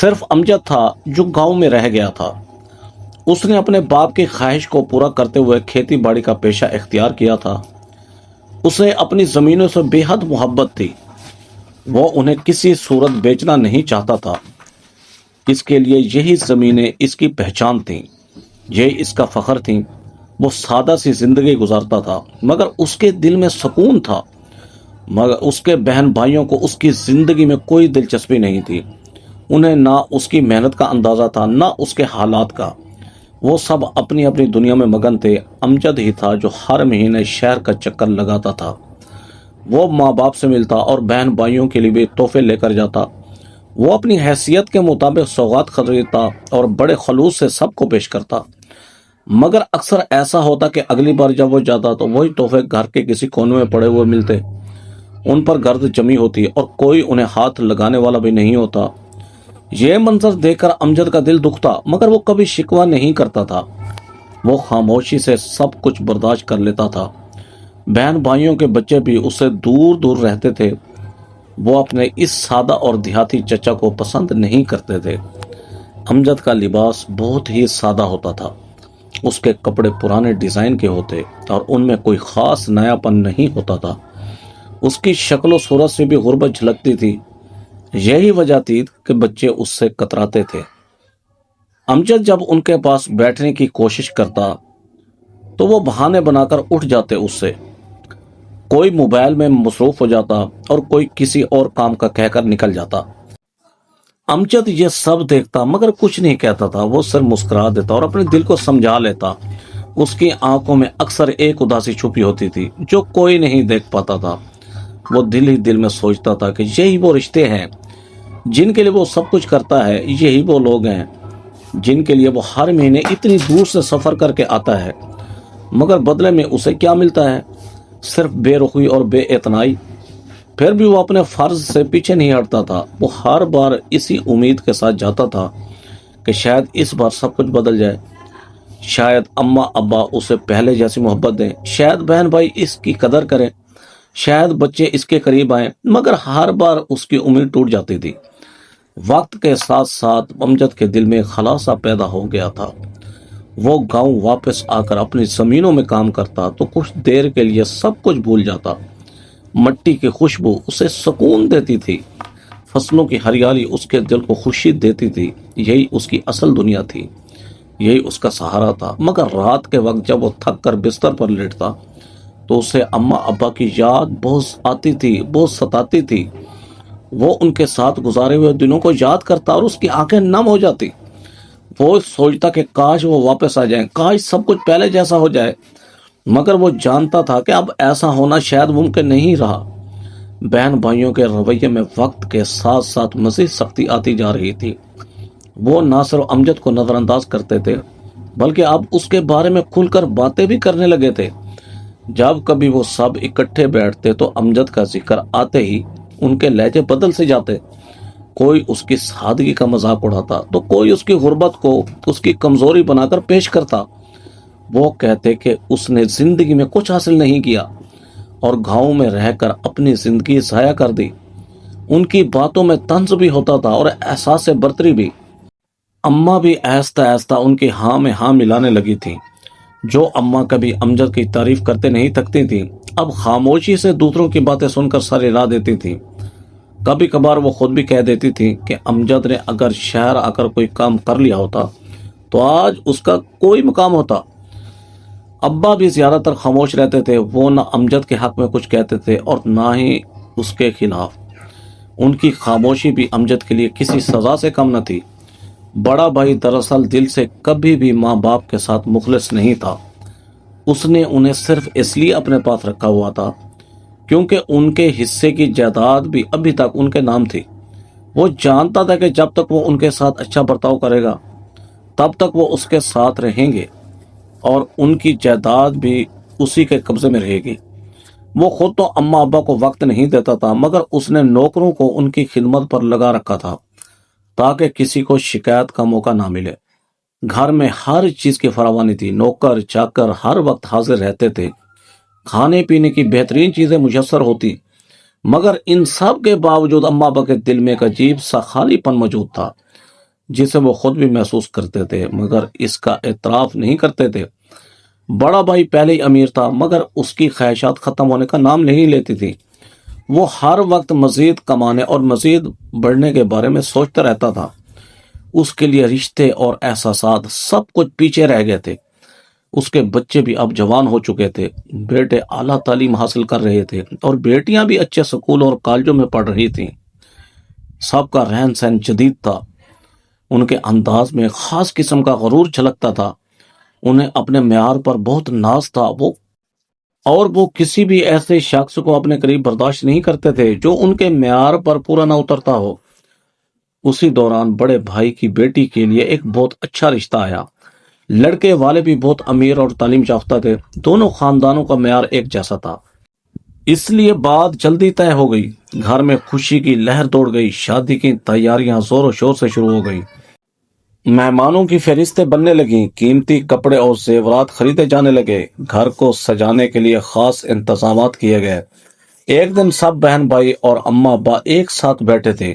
صرف امجد تھا جو گاؤں میں رہ گیا تھا۔ اس نے اپنے باپ کی خواہش کو پورا کرتے ہوئے کھیتی باڑی کا پیشہ اختیار کیا تھا۔ اسے اپنی زمینوں سے بے حد محبت تھی۔ وہ انہیں کسی صورت بیچنا نہیں چاہتا تھا۔ اس کے لیے یہی زمینیں اس کی پہچان تھیں، یہی اس کا فخر تھیں۔ وہ سادہ سی زندگی گزارتا تھا، مگر اس کے دل میں سکون تھا۔ مگر اس کے بہن بھائیوں کو اس کی زندگی میں کوئی دلچسپی نہیں تھی۔ انہیں نہ اس کی محنت کا اندازہ تھا، نہ اس کے حالات کا۔ وہ سب اپنی اپنی دنیا میں مگن تھے۔ امجد ہی تھا جو ہر مہینے شہر کا چکر لگاتا تھا۔ وہ ماں باپ سے ملتا اور بہن بھائیوں کے لیے بھی تحفے لے کر جاتا۔ وہ اپنی حیثیت کے مطابق سوغات خریدتا اور بڑے خلوص سے سب کو پیش کرتا۔ مگر اکثر ایسا ہوتا کہ اگلی بار جب وہ جاتا تو وہی تحفے گھر کے کسی کونے میں پڑے ہوئے ملتے۔ ان پر گرد جمی ہوتی اور کوئی انہیں ہاتھ لگانے والا بھی نہیں ہوتا۔ یہ منظر دیکھ کر امجد کا دل دکھتا، مگر وہ کبھی شکوہ نہیں کرتا تھا۔ وہ خاموشی سے سب کچھ برداشت کر لیتا تھا۔ بہن بھائیوں کے بچے بھی اس سے دور دور رہتے تھے۔ وہ اپنے اس سادہ اور دیہاتی چچا کو پسند نہیں کرتے تھے۔ امجد کا لباس بہت ہی سادہ ہوتا تھا۔ اس کے کپڑے پرانے ڈیزائن کے ہوتے اور ان میں کوئی خاص نیا پن نہیں ہوتا تھا۔ اس کی شکل و صورت سے بھی غربت جھلکتی تھی۔ یہی وجہ تھی کہ بچے اس سے کتراتے تھے۔ امجد جب ان کے پاس بیٹھنے کی کوشش کرتا تو وہ بہانے بنا کر اٹھ جاتے اس سے۔ کوئی موبائل میں مصروف ہو جاتا اور کوئی کسی اور کام کا کہہ کر نکل جاتا۔ امجد یہ سب دیکھتا مگر کچھ نہیں کہتا تھا۔ وہ صرف مسکرا دیتا اور اپنے دل کو سمجھا لیتا۔ اس کی آنکھوں میں اکثر ایک اداسی چھپی ہوتی تھی جو کوئی نہیں دیکھ پاتا تھا۔ وہ دل ہی دل میں سوچتا تھا کہ یہی وہ رشتے ہیں جن کے لیے وہ سب کچھ کرتا ہے، یہی وہ لوگ ہیں جن کے لیے وہ ہر مہینے اتنی دور سے سفر کر کے آتا ہے، مگر بدلے میں اسے کیا ملتا ہے؟ صرف بے رخی اور بے اعتنائی۔ پھر بھی وہ اپنے فرض سے پیچھے نہیں ہٹتا تھا۔ وہ ہر بار اسی امید کے ساتھ جاتا تھا کہ شاید اس بار سب کچھ بدل جائے، شاید اماں ابا اسے پہلے جیسی محبت دیں، شاید بہن بھائی اس کی قدر کریں، شاید بچے اس کے قریب آئیں، مگر ہر بار اس کی امید ٹوٹ جاتی تھی۔ وقت کے ساتھ ساتھ امجد کے دل میں خلاصہ پیدا ہو گیا تھا۔ وہ گاؤں واپس آ کر اپنی زمینوں میں کام کرتا تو کچھ دیر کے لیے سب کچھ بھول جاتا۔ مٹی کی خوشبو اسے سکون دیتی تھی، فصلوں کی ہریالی اس کے دل کو خوشی دیتی تھی۔ یہی اس کی اصل دنیا تھی، یہی اس کا سہارا تھا۔ مگر رات کے وقت جب وہ تھک کر بستر پر لیٹتا تو اسے اماں ابا کی یاد بہت آتی تھی، بہت ستاتی تھی۔ وہ ان کے ساتھ گزارے ہوئے دنوں کو یاد کرتا اور اس کی آنکھیں نم ہو جاتی۔ وہ سوچتا کہ کاش وہ واپس آ جائیں، کاش سب کچھ پہلے جیسا ہو جائے، مگر وہ جانتا تھا کہ اب ایسا ہونا شاید ممکن نہیں رہا۔ بہن بھائیوں کے رویے میں وقت کے ساتھ ساتھ مزید سختی آتی جا رہی تھی۔ وہ نہ صرف امجد کو نظر انداز کرتے تھے بلکہ اب اس کے بارے میں کھل کر باتیں بھی کرنے لگے تھے۔ جب کبھی وہ سب اکٹھے بیٹھتے تو امجد کا ذکر آتے ہی ان کے لہجے بدل سے جاتے۔ کوئی اس کی سادگی کا مذاق اڑاتا تو کوئی اس کی غربت کو اس کی کمزوری بنا کر پیش کرتا۔ وہ کہتے کہ اس نے زندگی میں کچھ حاصل نہیں کیا اور گاؤں میں رہ کر اپنی زندگی ضائع کر دی۔ ان کی باتوں میں طنز بھی ہوتا تھا اور احساس برتری بھی۔ اماں بھی آہستہ آہستہ ان کی ہاں میں ہاں ملانے لگی تھیں۔ جو اماں کبھی امجد کی تعریف کرتے نہیں تھکتی تھیں، اب خاموشی سے دوسروں کی باتیں سن کر سر ہلا دیتی تھیں۔ کبھی کبھار وہ خود بھی کہہ دیتی تھی کہ امجد نے اگر شہر آ کر کوئی کام کر لیا ہوتا تو آج اس کا کوئی مقام ہوتا۔ ابا بھی زیادہ تر خاموش رہتے تھے۔ وہ نہ امجد کے حق میں کچھ کہتے تھے اور نہ ہی اس کے خلاف۔ ان کی خاموشی بھی امجد کے لیے کسی سزا سے کم نہ تھی۔ بڑا بھائی دراصل دل سے کبھی بھی ماں باپ کے ساتھ مخلص نہیں تھا۔ اس نے انہیں صرف اس لیے اپنے پاس رکھا ہوا تھا کیونکہ ان کے حصے کی جائیداد بھی ابھی تک ان کے نام تھی۔ وہ جانتا تھا کہ جب تک وہ ان کے ساتھ اچھا برتاؤ کرے گا تب تک وہ اس کے ساتھ رہیں گے اور ان کی جائیداد بھی اسی کے قبضے میں رہے گی۔ وہ خود تو اماں ابا کو وقت نہیں دیتا تھا، مگر اس نے نوکروں کو ان کی خدمت پر لگا رکھا تھا تاکہ کسی کو شکایت کا موقع نہ ملے۔ گھر میں ہر چیز کی فراوانی تھی، نوکر چاکر ہر وقت حاضر رہتے تھے، کھانے پینے کی بہترین چیزیں میسر ہوتی، مگر ان سب کے باوجود اماں ابا کے دل میں ایک عجیب سا خالی پن موجود تھا۔ جسے وہ خود بھی محسوس کرتے تھے مگر اس کا اعتراف نہیں کرتے تھے۔ بڑا بھائی پہلے ہی امیر تھا مگر اس کی خواہشات ختم ہونے کا نام نہیں لیتی تھی۔ وہ ہر وقت مزید کمانے اور مزید بڑھنے کے بارے میں سوچتا رہتا تھا۔ اس کے لیے رشتے اور احساسات سب کچھ پیچھے رہ گئے تھے۔ اس کے بچے بھی اب جوان ہو چکے تھے، بیٹے اعلیٰ تعلیم حاصل کر رہے تھے اور بیٹیاں بھی اچھے سکول اور کالجوں میں پڑھ رہی تھیں۔ سب کا رہن سہن جدید تھا، ان کے انداز میں خاص قسم کا غرور جھلکتا تھا۔ انہیں اپنے معیار پر بہت ناز تھا، وہ کسی بھی ایسے شخص کو اپنے قریب برداشت نہیں کرتے تھے جو ان کے معیار پر پورا نہ اترتا ہو۔ اسی دوران بڑے بھائی کی بیٹی کے لیے ایک بہت اچھا رشتہ آیا۔ لڑکے والے بھی بہت امیر اور تعلیم یافتہ تھے، دونوں خاندانوں کا معیار ایک جیسا تھا، اس لیے بات جلدی طے ہو گئی۔ گھر میں خوشی کی لہر دوڑ گئی، شادی کی تیاریاں زور و شور سے شروع ہو گئی۔ مہمانوں کی فہرستیں بننے لگیں، قیمتی کپڑے اور زیورات خریدے جانے لگے، گھر کو سجانے کے لیے خاص انتظامات کیے گئے۔ ایک دن سب بہن بھائی اور اماں ابا ایک ساتھ بیٹھے تھے،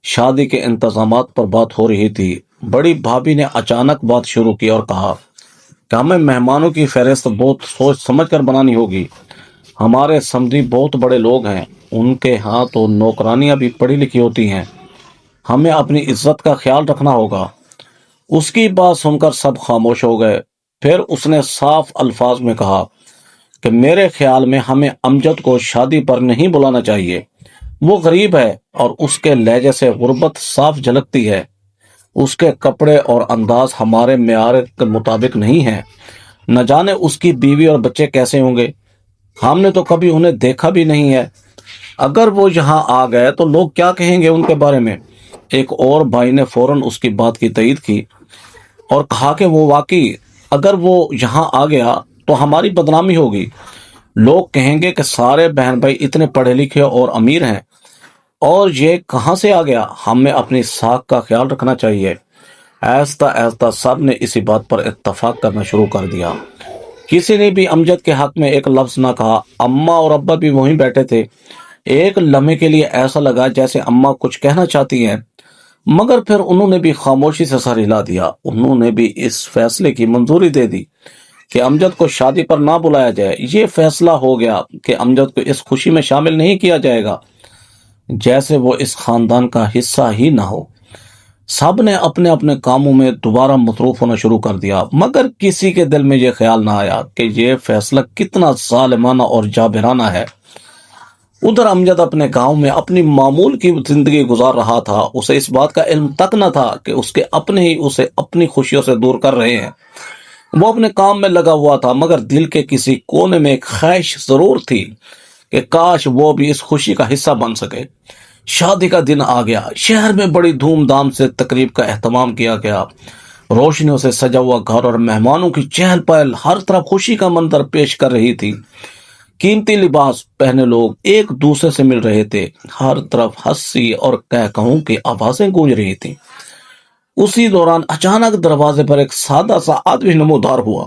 شادی کے انتظامات پر بات ہو رہی تھی۔ بڑی بھابھی نے اچانک بات شروع کی اور کہا کہ ہمیں مہمانوں کی فہرست بہت سوچ سمجھ کر بنانی ہوگی۔ ہمارے سمدھی بہت بڑے لوگ ہیں، ان کے ہاں تو نوکرانیاں بھی پڑھی لکھی ہوتی ہیں، ہمیں اپنی عزت کا خیال رکھنا ہوگا۔ اس کی بات سن کر سب خاموش ہو گئے۔ پھر اس نے صاف الفاظ میں کہا کہ میرے خیال میں ہمیں امجد کو شادی پر نہیں بلانا چاہیے، وہ غریب ہے اور اس کے لہجے سے غربت صاف جھلکتی ہے، اس کے کپڑے اور انداز ہمارے معیار کے مطابق نہیں ہیں، نہ جانے اس کی بیوی اور بچے کیسے ہوں گے، ہم نے تو کبھی انہیں دیکھا بھی نہیں ہے، اگر وہ یہاں آ گئے تو لوگ کیا کہیں گے ان کے بارے میں۔ ایک اور بھائی نے فوراً اس کی بات کی تائید کی اور کہا کہ وہ واقعی اگر وہ یہاں آ گیا تو ہماری بدنامی ہوگی، لوگ کہیں گے کہ سارے بہن بھائی اتنے پڑھے لکھے اور امیر ہیں اور یہ کہاں سے آ گیا، ہمیں اپنی ساکھ کا خیال رکھنا چاہیے۔ آہستہ آہستہ سب نے اسی بات پر اتفاق کرنا شروع کر دیا، کسی نے بھی امجد کے حق میں ایک لفظ نہ کہا۔ اماں اور ابا بھی وہیں بیٹھے تھے۔ ایک لمحے کے لیے ایسا لگا جیسے اماں کچھ کہنا چاہتی ہیں مگر پھر انہوں نے بھی خاموشی سے سر ہلا دیا۔ انہوں نے بھی اس فیصلے کی منظوری دے دی کہ امجد کو شادی پر نہ بلایا جائے۔ یہ فیصلہ ہو گیا کہ امجد کو اس خوشی میں شامل نہیں کیا جائے گا جیسے وہ اس خاندان کا حصہ ہی نہ ہو۔ سب نے اپنے اپنے کاموں میں دوبارہ مصروف ہونا شروع کر دیا مگر کسی کے دل میں یہ خیال نہ آیا کہ یہ فیصلہ کتنا ظالمانہ اور جابرانہ ہے۔ ادھر امجد اپنے گاؤں میں اپنی معمول کی زندگی گزار رہا تھا، اسے اس بات کا علم تک نہ تھا کہ اس کے اپنے ہی اسے اپنی خوشیوں سے دور کر رہے ہیں۔ وہ اپنے کام میں لگا ہوا تھا مگر دل کے کسی کونے میں ایک خواہش ضرور تھی کہ کاش وہ بھی اس خوشی کا حصہ بن سکے۔ شادی کا دن آ گیا، شہر میں بڑی دھوم دھام سے تقریب کا اہتمام کیا گیا۔ روشنیوں سے سجا ہوا گھر اور مہمانوں کی چہل پہل ہر طرف خوشی کا منظر پیش کر رہی تھی۔ قیمتی لباس پہنے لوگ ایک دوسرے سے مل رہے تھے، ہر طرف ہنسی اور کہوں کی آوازیں گونج رہی تھیں۔ اسی دوران اچانک دروازے پر ایک سادہ سا آدمی نمودار ہوا۔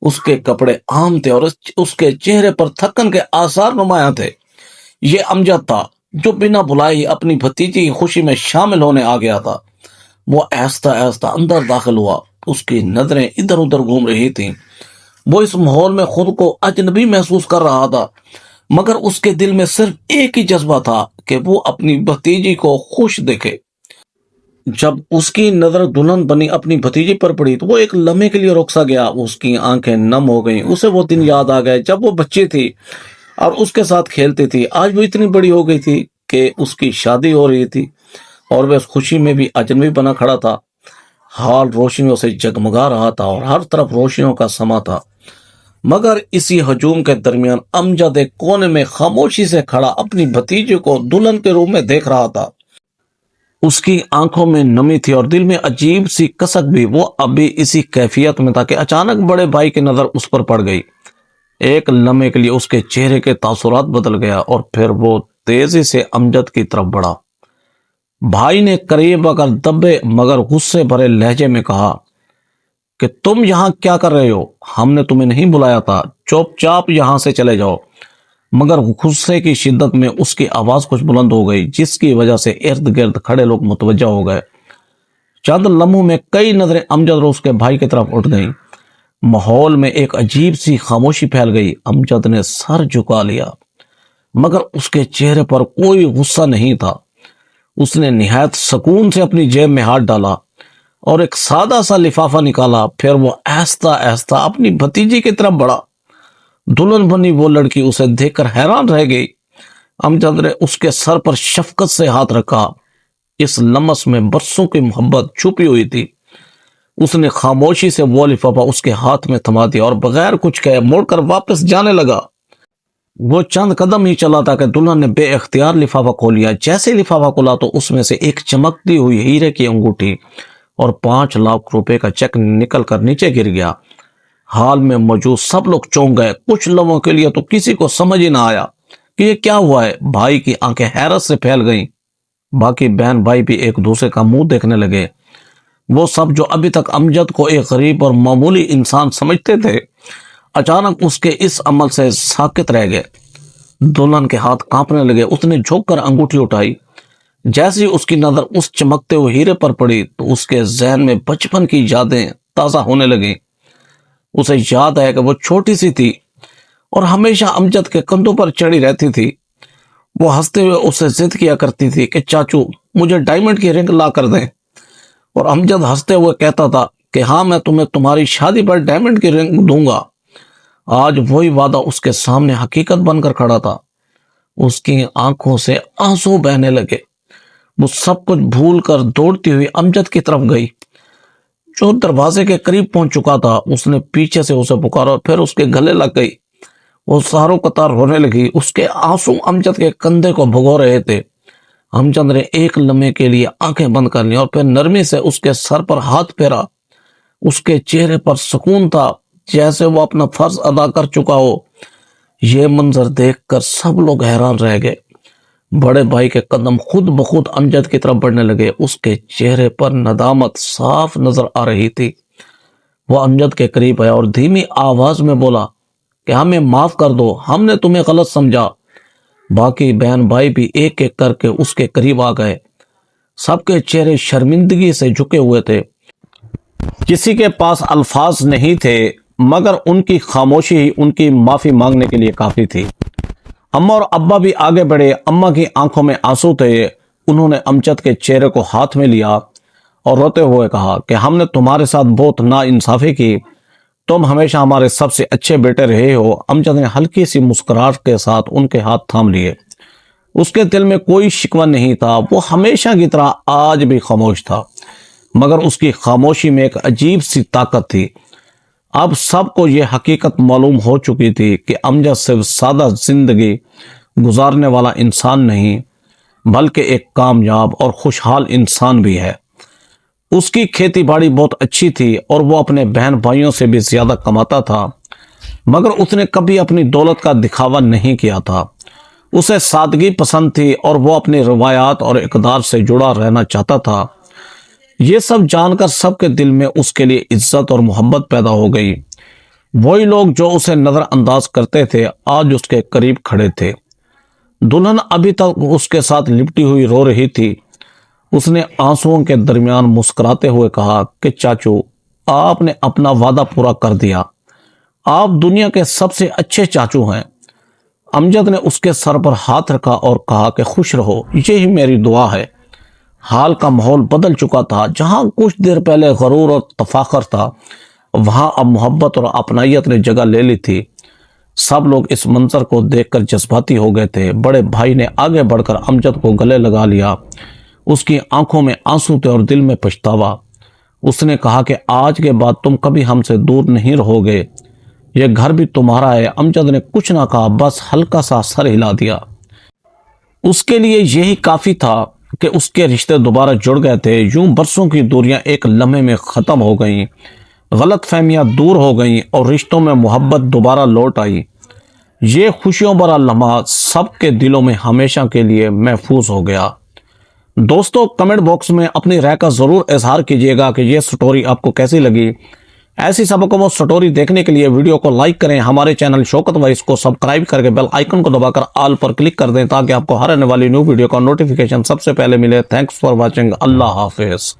اس کے کپڑے عام تھے اور اس کے چہرے پر تھکن کے آثار نمایاں تھے۔ یہ امجد تھا جو بنا بلائے ہی اپنی بھتیجی کی خوشی میں شامل ہونے آ گیا تھا۔ وہ آہستہ آہستہ اندر داخل ہوا، اس کی نظریں ادھر ادھر گھوم رہی تھیں۔ وہ اس ماحول میں خود کو اجنبی محسوس کر رہا تھا مگر اس کے دل میں صرف ایک ہی جذبہ تھا کہ وہ اپنی بھتیجی کو خوش دیکھے۔ جب اس کی نظر دلہن بنی اپنی بھتیجی پر پڑی تو وہ ایک لمحے کے لیے رک سا گیا، اس کی آنکھیں نم ہو گئیں۔ اسے وہ دن یاد آ گئے جب وہ بچی تھی اور اس کے ساتھ کھیلتی تھی۔ آج وہ اتنی بڑی ہو گئی تھی کہ اس کی شادی ہو رہی تھی اور وہ اس خوشی میں بھی اجنبی بنا کھڑا تھا۔ حال روشنیوں سے جگمگا رہا تھا اور ہر طرف روشنیوں کا سما تھا مگر اسی ہجوم کے درمیان امجد ایک کونے میں خاموشی سے کھڑا اپنی بھتیجی کو دلہن کے روپ میں دیکھ رہا تھا۔ اس کی آنکھوں میں نمی تھی اور دل میں عجیب سی کسک بھی۔ وہ ابھی اسی کیفیت میں تھا کہ اچانک بڑے بھائی کی نظر اس پر پڑ گئی۔ ایک لمحے کے لیے اس کے چہرے کے تاثرات بدل گیا اور پھر وہ تیزی سے امجد کی طرف بڑھا۔ بھائی نے قریب اگر دبے مگر غصے بھرے لہجے میں کہا کہ تم یہاں کیا کر رہے ہو؟ ہم نے تمہیں نہیں بلایا تھا، چوپ چاپ یہاں سے چلے جاؤ۔ مگر غصے کی شدت میں اس کی آواز کچھ بلند ہو گئی جس کی وجہ سے ارد گرد کھڑے لوگ متوجہ ہو گئے۔ چند لمحوں میں کئی نظریں امجد اور اس کے بھائی کی طرف اٹھ گئیں۔ ماحول میں ایک عجیب سی خاموشی پھیل گئی۔ امجد نے سر جھکا لیا، مگر اس کے چہرے پر کوئی غصہ نہیں تھا۔ اس نے نہایت سکون سے اپنی جیب میں ہاتھ ڈالا اور ایک سادہ سا لفافہ نکالا۔ پھر وہ آہستہ آہستہ اپنی بھتیجی کی طرف بڑھا۔ دلہن بنی وہ لڑکی اسے دیکھ کر حیران رہ گئی۔ امجد نے اس کے سر پر شفقت سے ہاتھ رکھا۔ اس لمس میں برسوں کی محبت چھپی ہوئی تھی۔ اس نے خاموشی سے وہ لفافہ اس کے ہاتھ میں تھما دیا اور بغیر کچھ کہے مڑ کر واپس جانے لگا۔ وہ چند قدم ہی چلا تھا کہ دلہن نے بے اختیار لفافہ کھول لیا۔ جیسے لفافہ کھولا تو اس میں سے ایک چمکتی ہوئی ہیرے کی انگوٹھی اور 5 لاکھ روپے کا چیک نکل کر نیچے گر گیا۔ حال میں موجود سب لوگ چونک گئے۔ کچھ لوگوں کے لیے تو کسی کو سمجھ ہی نہ آیا کہ یہ کیا ہوا ہے۔ بھائی کی آنکھیں حیرت سے پھیل گئیں۔ باقی بہن بھائی بھی ایک دوسرے کا منہ دیکھنے لگے۔ وہ سب جو ابھی تک امجد کو ایک غریب اور معمولی انسان سمجھتے تھے، اچانک اس کے اس عمل سے ساکت رہ گئے۔ دلہن کے ہاتھ کانپنے لگے۔ اس نے جھک کر انگوٹھی اٹھائی۔ جیسے ہی اس کی نظر اس چمکتے ہوئے ہیرے پر پڑی تو اس کے ذہن میں بچپن کی یادیں تازہ ہونے لگیں۔ اسے یاد آیا کہ وہ چھوٹی سی تھی اور ہمیشہ امجد کے کندھوں پر چڑھی رہتی تھی۔ وہ ہنستے ہوئے اسے ضد کیا کرتی تھی کہ چاچو مجھے ڈائمنڈ کی رنگ لا کر دیں، اور امجد ہنستے ہوئے کہتا تھا کہ ہاں میں تمہیں تمہاری شادی پر ڈائمنڈ کی رنگ دوں گا۔ آج وہی وعدہ اس کے سامنے حقیقت بن کر کھڑا تھا۔ اس کی آنکھوں سے آنسو بہنے لگے۔ وہ سب کچھ بھول کر دوڑتی ہوئی امجد کی طرف گئی، جو دروازے کے قریب پہنچ چکا تھا۔ اس نے پیچھے سے اسے پکارا، پھر اس کے گلے لگ گئی۔ وہ ساروں قطار رونے لگی۔ اس کے آنسو امجد کے کندھے کو بھگو رہے تھے۔ امجد نے ایک لمحے کے لیے آنکھیں بند کر لیں اور پھر نرمی سے اس کے سر پر ہاتھ پھیرا۔ اس کے چہرے پر سکون تھا، جیسے وہ اپنا فرض ادا کر چکا ہو۔ یہ منظر دیکھ کر سب لوگ حیران رہ گئے۔ بڑے بھائی کے قدم خود بخود امجد کی طرف بڑھنے لگے۔ اس کے چہرے پر ندامت صاف نظر آ رہی تھی۔ وہ امجد کے قریب آیا اور دھیمی آواز میں بولا کہ ہمیں معاف کر دو، ہم نے تمہیں غلط سمجھا۔ باقی بہن بھائی بھی ایک ایک کر کے اس کے قریب آ گئے۔ سب کے چہرے شرمندگی سے جھکے ہوئے تھے۔ کسی کے پاس الفاظ نہیں تھے، مگر ان کی خاموشی ہی ان کی معافی مانگنے کے لیے کافی تھی۔ اماں اور ابا بھی آگے بڑھے۔ اماں کی آنکھوں میں آنسو تھے۔ انہوں نے امجد کے چہرے کو ہاتھ میں لیا اور روتے ہوئے کہا کہ ہم نے تمہارے ساتھ بہت ناانصافی کی۔ تم ہمیشہ ہمارے سب سے اچھے بیٹے رہے ہو۔ امجد نے ہلکی سی مسکراہٹ کے ساتھ ان کے ہاتھ تھام لیے۔ اس کے دل میں کوئی شکوہ نہیں تھا۔ وہ ہمیشہ کی طرح آج بھی خاموش تھا، مگر اس کی خاموشی میں ایک عجیب سی طاقت تھی۔ اب سب کو یہ حقیقت معلوم ہو چکی تھی کہ امجد صرف سادہ زندگی گزارنے والا انسان نہیں، بلکہ ایک کامیاب اور خوشحال انسان بھی ہے۔ اس کی کھیتی باڑی بہت اچھی تھی اور وہ اپنے بہن بھائیوں سے بھی زیادہ کماتا تھا، مگر اس نے کبھی اپنی دولت کا دکھاوا نہیں کیا تھا۔ اسے سادگی پسند تھی اور وہ اپنی روایات اور اقدار سے جڑا رہنا چاہتا تھا۔ یہ سب جان کر سب کے دل میں اس کے لیے عزت اور محبت پیدا ہو گئی۔ وہی لوگ جو اسے نظر انداز کرتے تھے آج اس کے قریب کھڑے تھے۔ دلہن ابھی تک اس کے ساتھ لپٹی ہوئی رو رہی تھی۔ اس نے آنسوؤں کے درمیان مسکراتے ہوئے کہا کہ چاچو آپ نے اپنا وعدہ پورا کر دیا، آپ دنیا کے سب سے اچھے چاچو ہیں۔ امجد نے اس کے سر پر ہاتھ رکھا اور کہا کہ خوش رہو، یہی میری دعا ہے۔ حال کا ماحول بدل چکا تھا۔ جہاں کچھ دیر پہلے غرور اور تفاخر تھا، وہاں اب محبت اور اپنائیت نے جگہ لے لی تھی۔ سب لوگ اس منظر کو دیکھ کر جذباتی ہو گئے تھے۔ بڑے بھائی نے آگے بڑھ کر امجد کو گلے لگا لیا۔ اس کی آنکھوں میں آنسو تھے اور دل میں پچھتاوا۔ اس نے کہا کہ آج کے بعد تم کبھی ہم سے دور نہیں رہو گے، یہ گھر بھی تمہارا ہے۔ امجد نے کچھ نہ کہا، بس ہلکا سا سر ہلا دیا۔ اس کے لیے یہی کافی تھا کہ اس کے رشتے دوبارہ جڑ گئے تھے۔ یوں برسوں کی دوریاں ایک لمحے میں ختم ہو گئیں، غلط فہمیاں دور ہو گئیں اور رشتوں میں محبت دوبارہ لوٹ آئی۔ یہ خوشیوں بھرا لمحہ سب کے دلوں میں ہمیشہ کے لیے محفوظ ہو گیا۔ دوستو کمنٹ باکس میں اپنی رائے کا ضرور اظہار کیجیے گا کہ یہ سٹوری آپ کو کیسی لگی۔ ایسی سبق سٹوری دیکھنے کے لیے ویڈیو کو لائک کریں، ہمارے چینل شوکت وائس کو سبسکرائب کر کے بیل آئیکن کو دبا کر آل پر کلک کر دیں تاکہ آپ کو ہر آنے والی نیو ویڈیو کا نوٹیفیکیشن سب سے پہلے ملے۔ Thanks for watching. اللہ حافظ۔